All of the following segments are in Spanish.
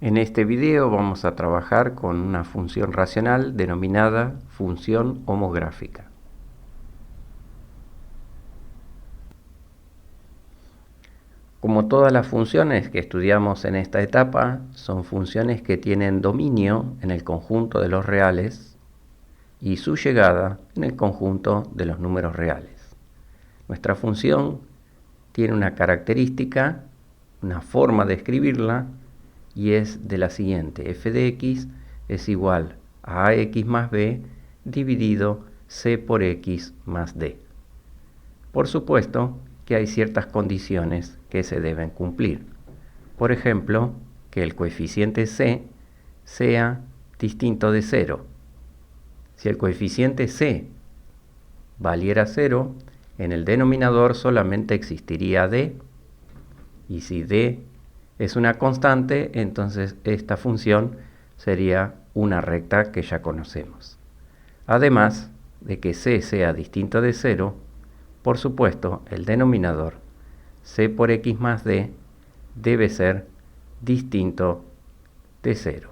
En este video vamos a trabajar con una función racional denominada función homográfica. Como todas las funciones que estudiamos en esta etapa, son funciones que tienen dominio en el conjunto de los reales y su llegada en el conjunto de los números reales. Nuestra función tiene una característica, una forma de escribirla, y es de la siguiente: f de x es igual a ax más b dividido c por x más d. Por supuesto que hay ciertas condiciones que se deben cumplir. Por ejemplo, que el coeficiente c sea distinto de 0. Si el coeficiente c valiera 0, en el denominador solamente existiría d, y si d es una constante, entonces esta función sería una recta que ya conocemos. Además de que c sea distinto de 0, por supuesto, el denominador c por x más d debe ser distinto de 0.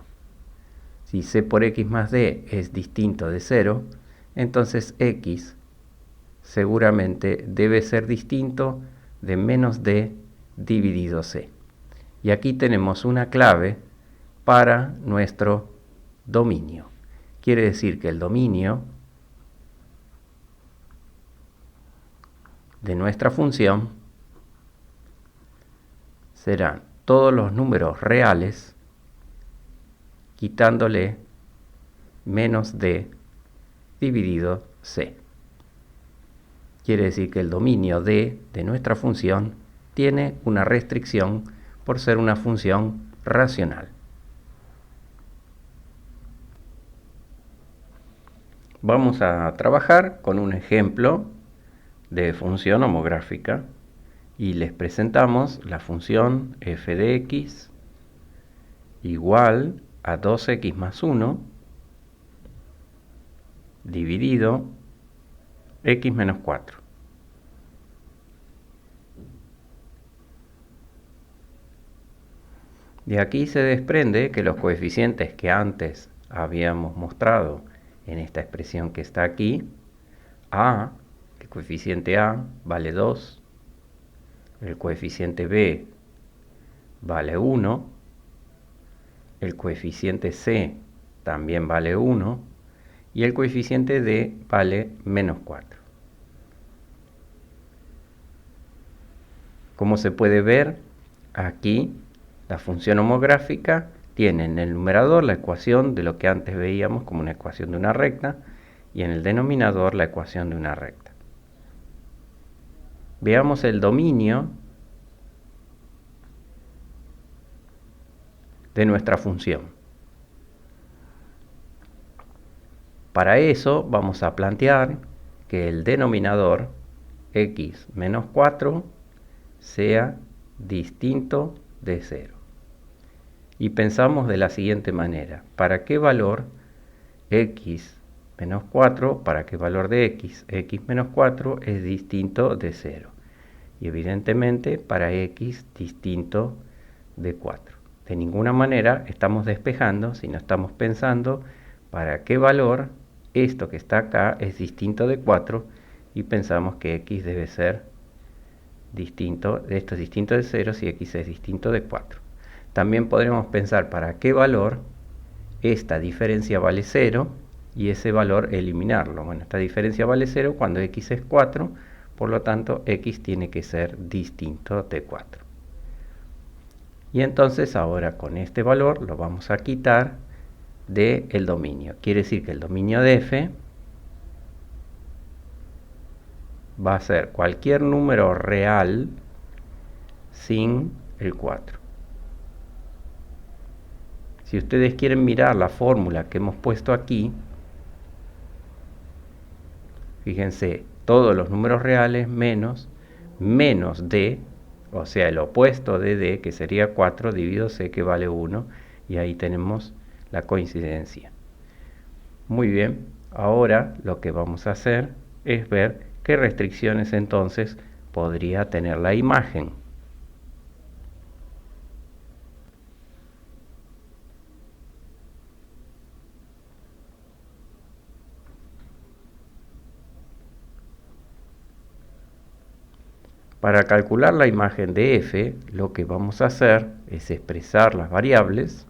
Si c por x más d es distinto de 0, entonces x seguramente debe ser distinto de menos d dividido c. Y aquí tenemos una clave para nuestro dominio. Quiere decir que el dominio de nuestra función serán todos los números reales quitándole menos d dividido c. Quiere decir que el dominio de nuestra función tiene una restricción por ser una función racional. Vamos a trabajar con un ejemplo de función homográfica y les presentamos la función f de x igual a 2x más 1 dividido x menos 4. De aquí se desprende que los coeficientes que antes habíamos mostrado en esta expresión que está aquí, el coeficiente a vale 2, el coeficiente b vale 1, el coeficiente c también vale 1 y el coeficiente d vale menos 4. Como se puede ver, aquí la función homográfica tiene en el numerador la ecuación de lo que antes veíamos como una ecuación de una recta y en el denominador la ecuación de una recta. Veamos el dominio de nuestra función. Para eso vamos a plantear que el denominador x menos 4 sea distinto de 0. Y pensamos de la siguiente manera: ¿para qué valor x menos 4, para qué valor de x menos 4 es distinto de 0? Y evidentemente para x distinto de 4. De ninguna manera estamos despejando, sino estamos pensando para qué valor esto que está acá es distinto de 4 y pensamos que x debe ser distinto, esto es distinto de 0 si x es distinto de 4. También podremos pensar para qué valor esta diferencia vale 0 y ese valor eliminarlo. Bueno, esta diferencia vale 0 cuando x es 4, por lo tanto x tiene que ser distinto de 4. Y entonces ahora con este valor lo vamos a quitar del dominio. Quiere decir que el dominio de f va a ser cualquier número real sin el 4. Si ustedes quieren mirar la fórmula que hemos puesto aquí, fíjense, todos los números reales menos d, o sea, el opuesto de d, que sería 4 dividido c, que vale 1, y ahí tenemos la coincidencia. Muy bien, ahora lo que vamos a hacer es ver qué restricciones entonces podría tener la imagen. Para calcular la imagen de f, lo que vamos a hacer es expresar las variables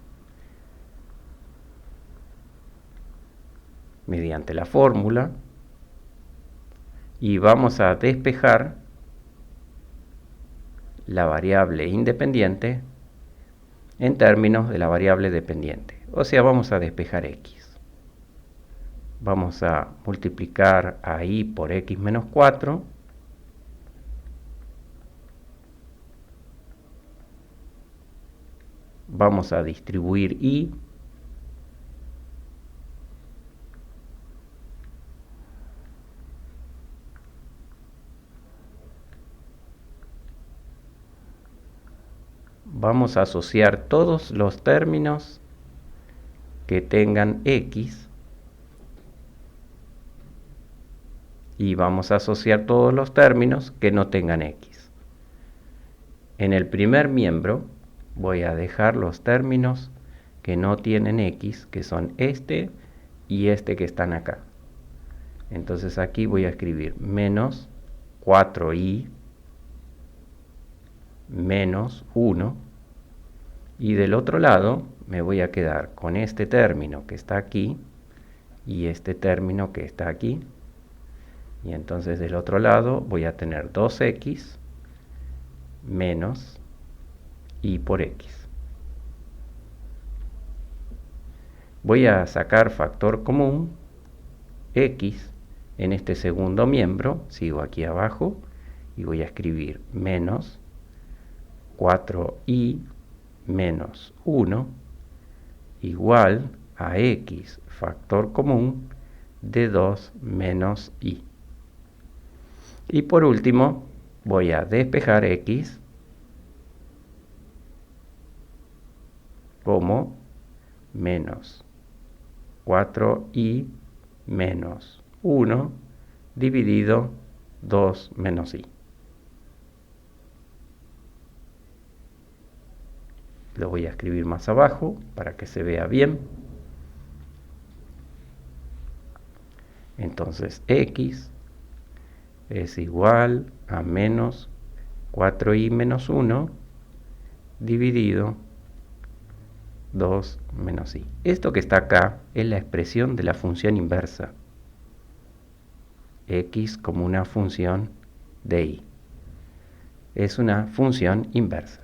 mediante la fórmula y vamos a despejar la variable independiente en términos de la variable dependiente. O sea, vamos a despejar x. Vamos a multiplicar a y por x menos 4. Vamos a distribuir y. Vamos a asociar todos los términos que tengan x y vamos a asociar todos los términos que no tengan x. En el primer miembro voy a dejar los términos que no tienen x, que son este y este que están acá. Entonces aquí voy a escribir menos 4y menos 1, y del otro lado me voy a quedar con este término que está aquí y este término que está aquí, y entonces del otro lado voy a tener 2x menos y por x. Voy a sacar factor común x en este segundo miembro, sigo aquí abajo y voy a escribir menos 4y menos 1 igual a x factor común de 2 menos y. Y por último voy a despejar x como menos 4y menos 1 dividido 2 menos y. Lo voy a escribir más abajo para que se vea bien. Entonces x es igual a menos 4y menos 1 dividido 2 menos y. Esto que está acá es la expresión de la función inversa. X como una función de y. Es una función inversa.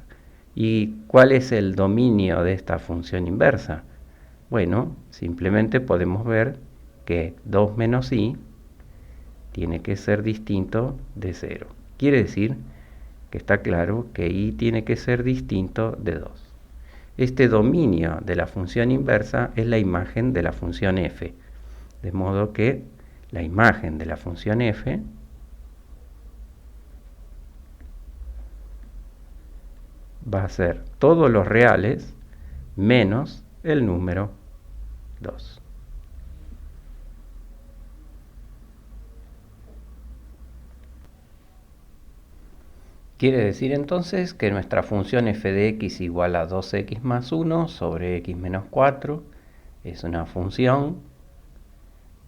¿Y cuál es el dominio de esta función inversa? Bueno, simplemente podemos ver que 2 menos y tiene que ser distinto de 0. Quiere decir que está claro que y tiene que ser distinto de 2. Este dominio de la función inversa es la imagen de la función f. De modo que la imagen de la función f va a ser todos los reales menos el número 2. Quiere decir entonces que nuestra función f de x igual a 2x más 1 sobre x menos 4 es una función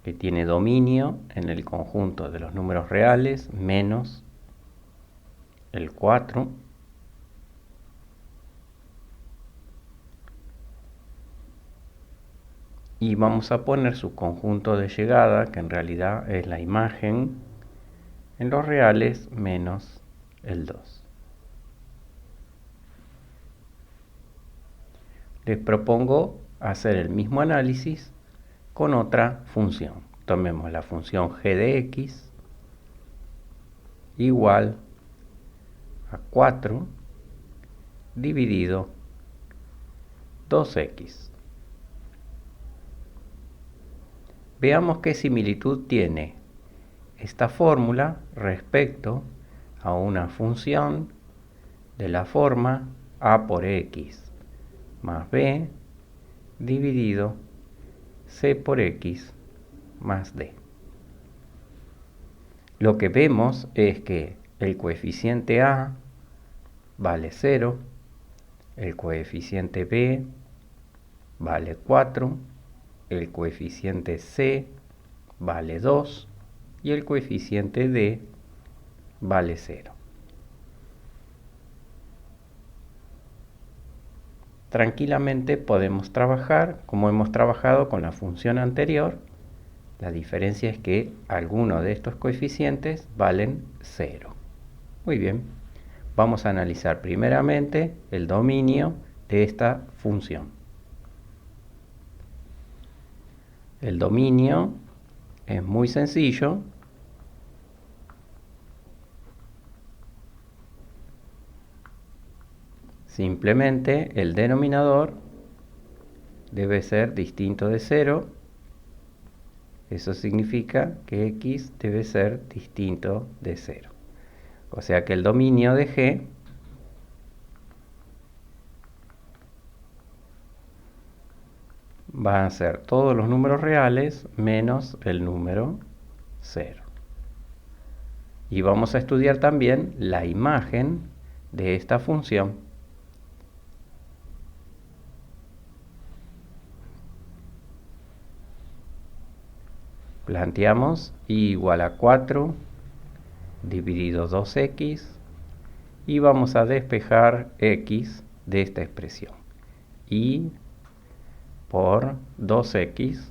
que tiene dominio en el conjunto de los números reales menos el 4 y vamos a poner su conjunto de llegada, que en realidad es la imagen en los reales menos el 2. Les propongo hacer el mismo análisis con otra función. Tomemos la función g de x igual a 4 dividido 2x. Veamos qué similitud tiene esta fórmula respecto a una función de la forma a por x más b dividido c por x más d. Lo que vemos es que el coeficiente a vale 0, el coeficiente b vale 4, el coeficiente c vale 2 y el coeficiente d vale 0. tranquilamente podemos trabajar como hemos trabajado con la función anterior. La diferencia es que algunos de estos coeficientes valen 0. Muy bien, vamos a analizar primeramente el dominio de esta función. El dominio es muy sencillo. Simplemente el denominador debe ser distinto de 0. Eso significa que x debe ser distinto de 0. O sea que el dominio de g va a ser todos los números reales menos el número 0. Y vamos a estudiar también la imagen de esta función. Planteamos y igual a 4 dividido 2x y vamos a despejar x de esta expresión. Y por 2x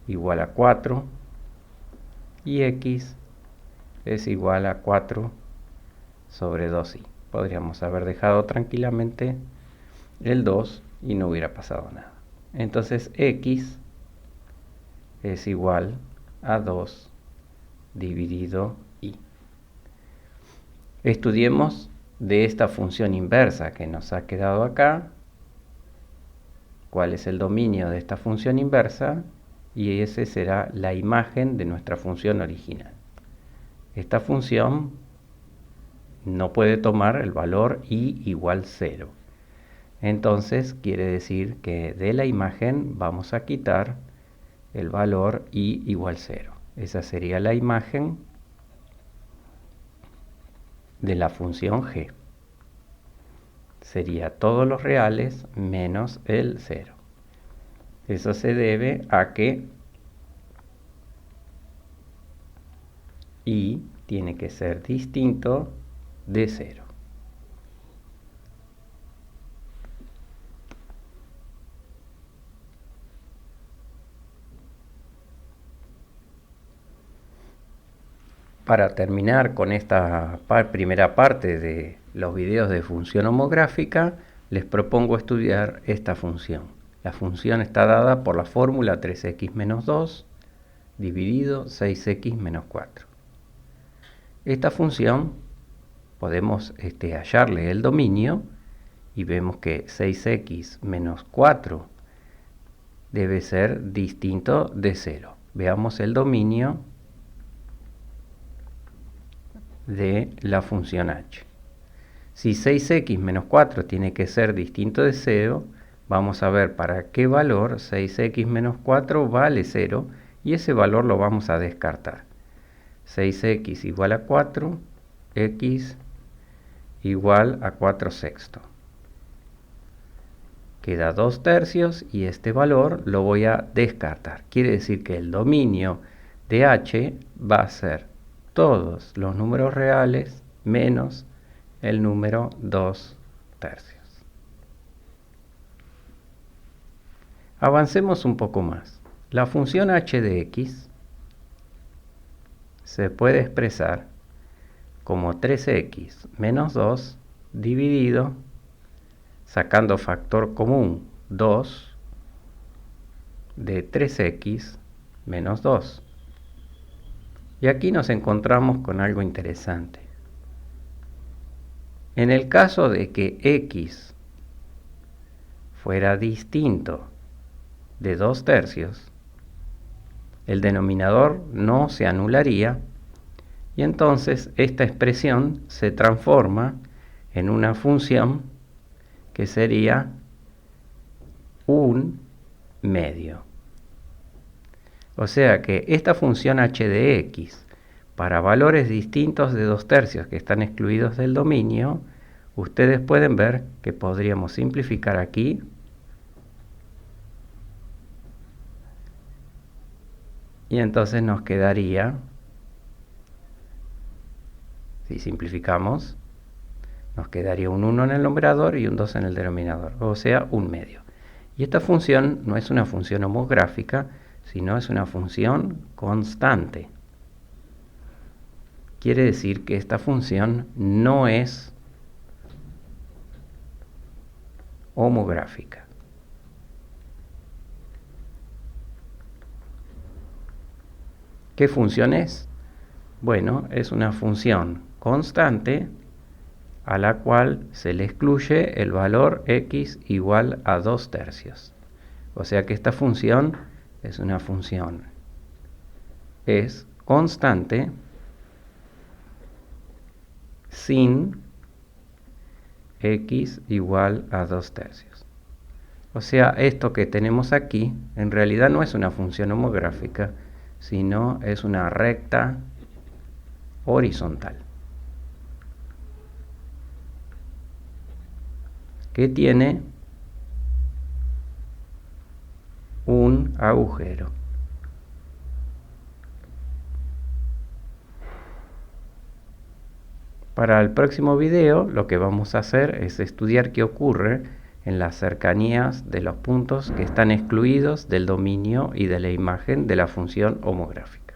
igual a 4 y x es igual a 4 sobre 2y. Podríamos haber dejado tranquilamente el 2 y no hubiera pasado nada. Entonces x es igual a 2 dividido y. Estudiemos de esta función inversa que nos ha quedado acá. ¿Cuál es el dominio de esta función inversa? Y ese será la imagen de nuestra función original. Esta función no puede tomar el valor y igual 0. Entonces quiere decir que de la imagen vamos a quitar el valor y igual 0. Esa sería la imagen de la función g. Sería todos los reales menos el 0. Eso se debe a que y tiene que ser distinto de 0. Para terminar con esta primera parte de los videos de función homográfica, les propongo estudiar esta función. La función está dada por la fórmula 3x menos 2 dividido 6x menos 4. Esta función podemos hallarle el dominio y vemos que 6x menos 4 debe ser distinto de 0. Veamos el dominio de la función h. Si 6x menos 4 tiene que ser distinto de 0, vamos a ver para qué valor 6x menos 4 vale 0 y ese valor lo vamos a descartar. 6x igual a 4, x igual a 4 sextos. Queda 2 tercios y este valor lo voy a descartar. Quiere decir que el dominio de h va a ser todos los números reales menos el número 2 tercios. Avancemos un poco más. La función h de x se puede expresar como 3x menos 2 dividido, sacando factor común 2, de 3x menos 2. Y aquí nos encontramos con algo interesante. En el caso de que x fuera distinto de 2 tercios, el denominador no se anularía y entonces esta expresión se transforma en una función que sería un medio. O sea que esta función h de x, para valores distintos de 2 tercios que están excluidos del dominio, ustedes pueden ver que podríamos simplificar aquí y entonces nos quedaría, si simplificamos, Nos quedaría un 1 en el numerador y un 2 en el denominador, o sea, un medio. Y esta función no es una función homográfica, sino es una función constante. Quiere decir que esta función no es homográfica. ¿Qué función es? Bueno, es una función constante a la cual se le excluye el valor x igual a 2/3. O sea que esta función es una función, es constante sin x igual a 2/3. O sea, esto que tenemos aquí en realidad no es una función homográfica, sino es una recta horizontal que tiene un agujero. Para el próximo video lo que vamos a hacer es estudiar qué ocurre en las cercanías de los puntos que están excluidos del dominio y de la imagen de la función homográfica.